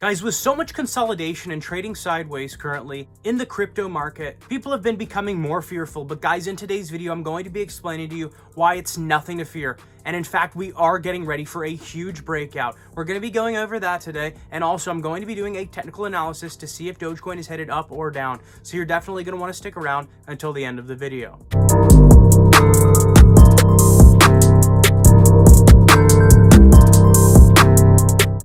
Guys, with so much consolidation and trading sideways currently in the crypto market, people have been becoming more fearful. But guys, in today's video, I'm going to be explaining to you why it's nothing to fear. And in fact, we are getting ready for a huge breakout. We're going to be going over that today. And also, I'm going to be doing a technical analysis to see if Dogecoin is headed up or down. So you're definitely going to want to stick around until the end of the video.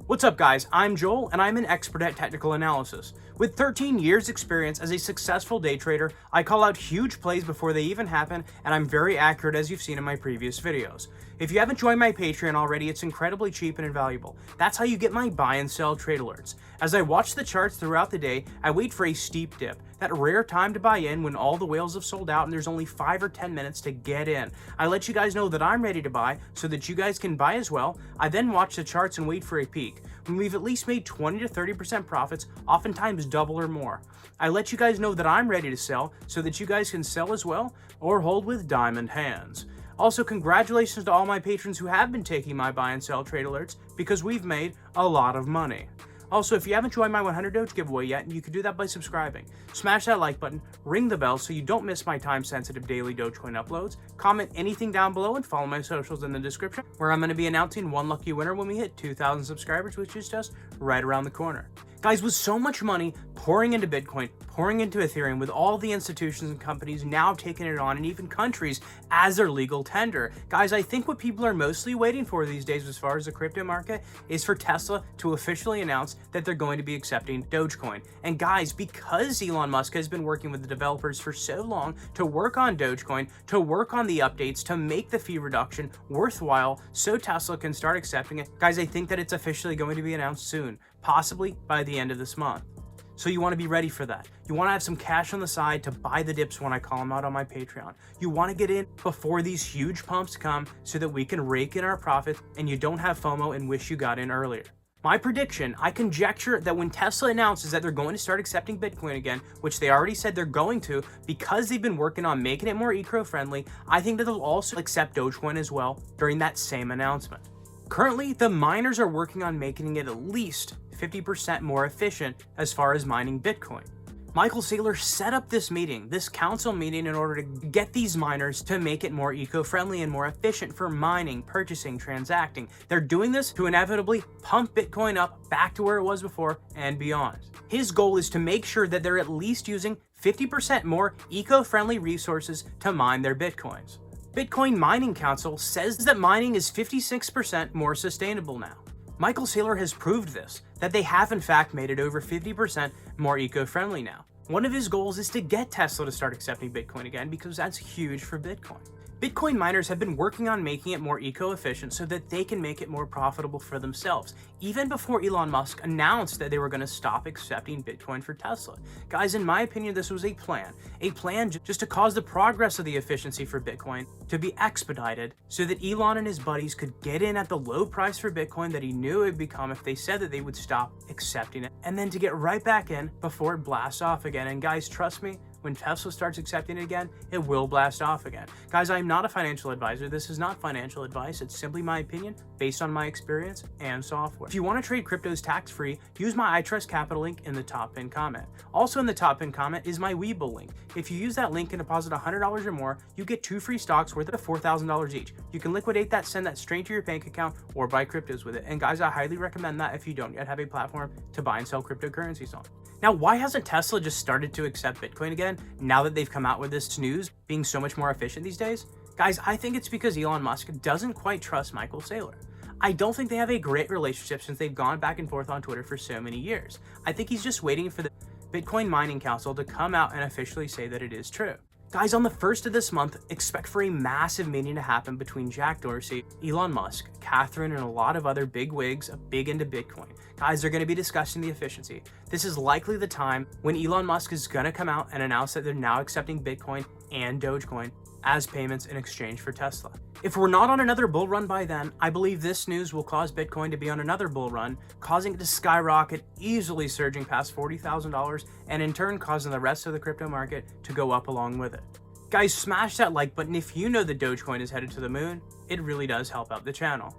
What's up guys, I'm Joel and I'm an expert at technical analysis. With 13 years experience as a successful day trader, I call out huge plays before they even happen, and I'm very accurate as you've seen in my previous videos. If you haven't joined my Patreon already, it's incredibly cheap and invaluable. That's how you get my buy and sell trade alerts. As I watch the charts throughout the day, I wait for a steep dip, that rare time to buy in when all the whales have sold out and there's only 5 or 10 minutes to get in. I let you guys know that I'm ready to buy so that you guys can buy as well. I then watch the charts and wait for a peak. When we've at least made 20 to 30% profits, oftentimes double or more. I let you guys know that I'm ready to sell so that you guys can sell as well or hold with diamond hands. Also, congratulations to all my patrons who have been taking my buy and sell trade alerts because we've made a lot of money. Also, if you haven't joined my 100 Doge giveaway yet, you can do that by subscribing. Smash that like button, ring the bell so you don't miss my time-sensitive daily Dogecoin uploads. Comment anything down below and follow my socials in the description, where I'm going to be announcing one lucky winner when we hit 2,000 subscribers, which is just right around the corner. Guys, with so much money pouring into Bitcoin, pouring into Ethereum, with all the institutions and companies now taking it on, and even countries as their legal tender, guys, I think what people are mostly waiting for these days as far as the crypto market is for Tesla to officially announce that they're going to be accepting Dogecoin. And guys, because Elon Musk has been working with the developers for so long to work on Dogecoin, to work on the updates, to make the fee reduction worthwhile so Tesla can start accepting it, guys, I think that it's officially going to be announced soon, possibly by the end of this month. So you want to be ready for that. You want to have some cash on the side to buy the dips when I call them out on my Patreon. You want to get in before these huge pumps come so that we can rake in our profits and you don't have FOMO and wish you got in earlier. My prediction, I conjecture that when Tesla announces that they're going to start accepting Bitcoin again, which they already said they're going to because they've been working on making it more eco-friendly, I think that they'll also accept Dogecoin as well during that same announcement. Currently, the miners are working on making it at least 50% more efficient as far as mining Bitcoin. Michael Saylor set up this meeting, this council meeting, in order to get these miners to make it more eco-friendly and more efficient for mining, purchasing, transacting. They're doing this to inevitably pump Bitcoin up back to where it was before and beyond. His goal is to make sure that they're at least using 50% more eco-friendly resources to mine their Bitcoins. Bitcoin Mining Council says that mining is 56% more sustainable now. Michael Saylor has proved this, that they have in fact made it over 50% more eco-friendly now. One of his goals is to get Tesla to start accepting Bitcoin again because that's huge for Bitcoin. Bitcoin miners have been working on making it more eco-efficient so that they can make it more profitable for themselves, even before Elon Musk announced that they were going to stop accepting Bitcoin for Tesla. Guys, in my opinion, this was a plan just to cause the progress of the efficiency for Bitcoin to be expedited so that Elon and his buddies could get in at the low price for Bitcoin that he knew it would become if they said that they would stop accepting it, and then to get right back in before it blasts off again. And guys, trust me, when Tesla starts accepting it again, it will blast off again. Guys, I'm not a financial advisor. This is not financial advice. It's simply my opinion based on my experience and software. If you want to trade cryptos tax-free, use my iTrustCapital link in the top pinned comment. Also in the top pinned comment is my Webull link. If you use that link and deposit $100 or more, you get 2 free stocks worth of $4,000 each. You can liquidate that, send that straight to your bank account, or buy cryptos with it. And guys, I highly recommend that if you don't yet have a platform to buy and sell cryptocurrencies on. Now, why hasn't Tesla just started to accept Bitcoin again now that they've come out with this news being so much more efficient these days? Guys, I think it's because Elon Musk doesn't quite trust Michael Saylor. I don't think they have a great relationship since they've gone back and forth on Twitter for so many years. I think he's just waiting for the Bitcoin Mining Council to come out and officially say that it is true. Guys, on the 1st of this month, expect for a massive meeting to happen between Jack Dorsey, Elon Musk, Catherine, and a lot of other big wigs big into Bitcoin. Guys, they're going to be discussing the efficiency. This is likely the time when Elon Musk is going to come out and announce that they're now accepting Bitcoin and Dogecoin as payments in exchange for Tesla. If we're not on another bull run by then, I believe this news will cause Bitcoin to be on another bull run, causing it to skyrocket, easily surging past $40,000, and in turn causing the rest of the crypto market to go up along with it. Guys, smash that like button if you know that Dogecoin is headed to the moon. It really does help out the channel.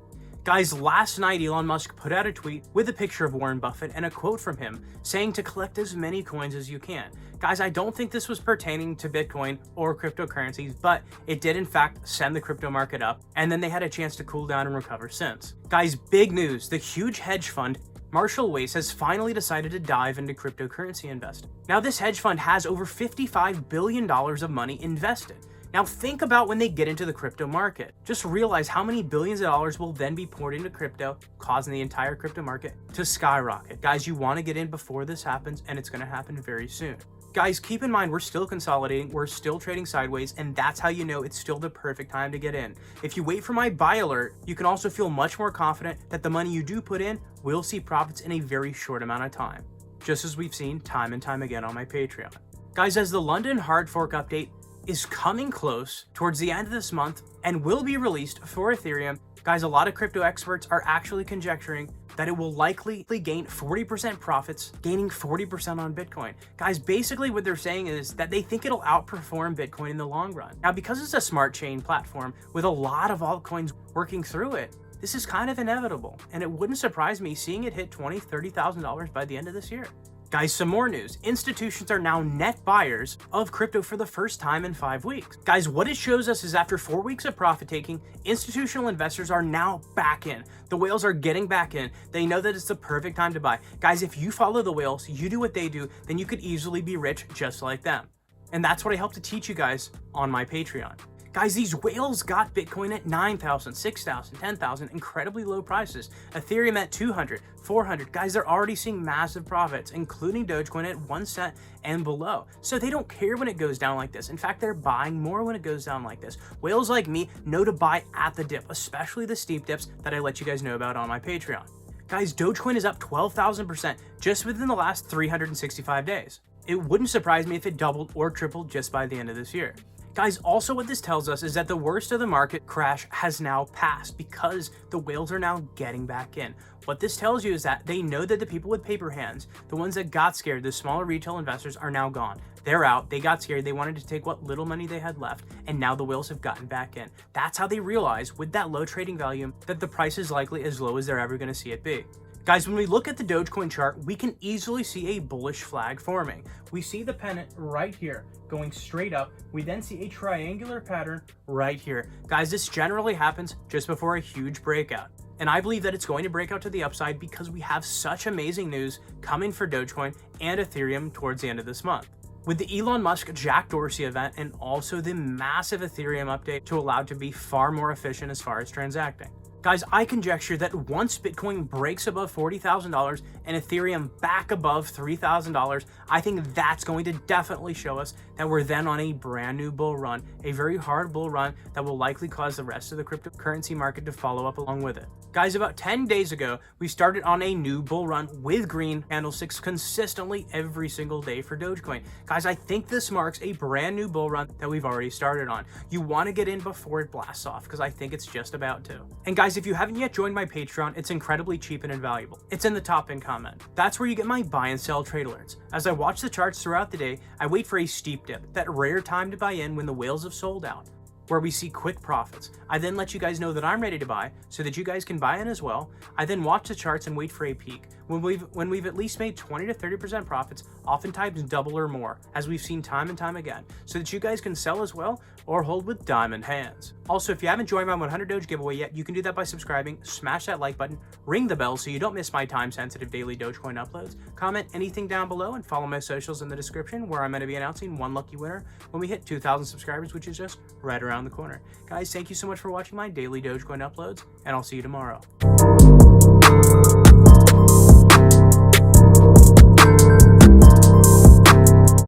Guys, last night Elon Musk put out a tweet with a picture of Warren Buffett and a quote from him saying to collect as many coins as you can. Guys, I don't think this was pertaining to Bitcoin or cryptocurrencies, but it did in fact send the crypto market up, and then they had a chance to cool down and recover since. Guys, big news, the huge hedge fund Marshall Wace has finally decided to dive into cryptocurrency investing. Now, this hedge fund has over $55 billion of money invested. Now think about when they get into the crypto market. Just realize how many billions of dollars will then be poured into crypto, causing the entire crypto market to skyrocket. Guys, you want to get in before this happens, and it's going to happen very soon. Guys, keep in mind, we're still consolidating, we're still trading sideways, and that's how you know it's still the perfect time to get in. If you wait for my buy alert, you can also feel much more confident that the money you do put in will see profits in a very short amount of time, just as we've seen time and time again on my Patreon. Guys, as the London hard fork update is coming close towards the end of this month and will be released for Ethereum, guys, a lot of crypto experts are actually conjecturing that it will likely gain 40% profits, gaining 40% on Bitcoin. Guys, basically what they're saying is that they think it'll outperform Bitcoin in the long run. Now, because it's a smart chain platform with a lot of altcoins working through it, this is kind of inevitable, and it wouldn't surprise me seeing it hit $20,000, $30,000 by the end of this year. Guys, some more news. Institutions are now net buyers of crypto for the first time in 5 weeks. Guys, what it shows us is after 4 weeks of profit taking, institutional investors are now back in. The whales are getting back in. They know that it's the perfect time to buy. Guys, if you follow the whales, you do what they do, then you could easily be rich just like them. And that's what I hope to teach you guys on my Patreon. Guys, these whales got Bitcoin at 9,000, 6,000, 10,000, incredibly low prices. Ethereum at 200, 400. Guys, they're already seeing massive profits, including Dogecoin at 1 cent and below. So they don't care when it goes down like this. In fact, they're buying more when it goes down like this. Whales like me know to buy at the dip, especially the steep dips that I let you guys know about on my Patreon. Guys, Dogecoin is up 12,000% just within the last 365 days. It wouldn't surprise me if it doubled or tripled just by the end of this year. Guys, also what this tells us is that the worst of the market crash has now passed because the whales are now getting back in. What this tells you is that they know that the people with paper hands, the ones that got scared, the smaller retail investors, are now gone. They're out, they got scared, they wanted to take what little money they had left, and now the whales have gotten back in. That's how they realize, with that low trading volume, that the price is likely as low as they're ever going to see it be. Guys, when we look at the Dogecoin chart, we can easily see a bullish flag forming. We see the pennant right here going straight up. We then see a triangular pattern right here. Guys, this generally happens just before a huge breakout. And I believe that it's going to break out to the upside because we have such amazing news coming for Dogecoin and Ethereum towards the end of this month. With the Elon Musk Jack Dorsey event and also the massive Ethereum update to allow it to be far more efficient as far as transacting. Guys, I conjecture that once Bitcoin breaks above $40,000 and Ethereum back above $3,000, I think that's going to definitely show us that we're then on a brand new bull run, a very hard bull run that will likely cause the rest of the cryptocurrency market to follow up along with it. Guys, about 10 days ago, we started on a new bull run with green candlesticks consistently every single day for Dogecoin. Guys, I think this marks a brand new bull run that we've already started on. You want to get in before it blasts off because I think it's just about to. And guys, if you haven't yet joined my Patreon, it's incredibly cheap and invaluable. It's in the top pinned comment. That's where you get my buy and sell trade alerts. As I watch the charts throughout the day, I wait for a steep dip, that rare time to buy in when the whales have sold out, where we see quick profits. I then let you guys know that I'm ready to buy so that you guys can buy in as well. I then watch the charts and wait for a peak. When we've at least made 20 to 30% profits, oftentimes double or more, as we've seen time and time again, so that you guys can sell as well or hold with diamond hands. Also, if you haven't joined my 100 Doge giveaway yet, you can do that by subscribing, smash that like button, ring the bell so you don't miss my time-sensitive daily Dogecoin uploads, comment anything down below, and follow my socials in the description where I'm going to be announcing one lucky winner when we hit 2,000 subscribers, which is just right around the corner. Guys, thank you so much for watching my daily Dogecoin uploads, and I'll see you tomorrow.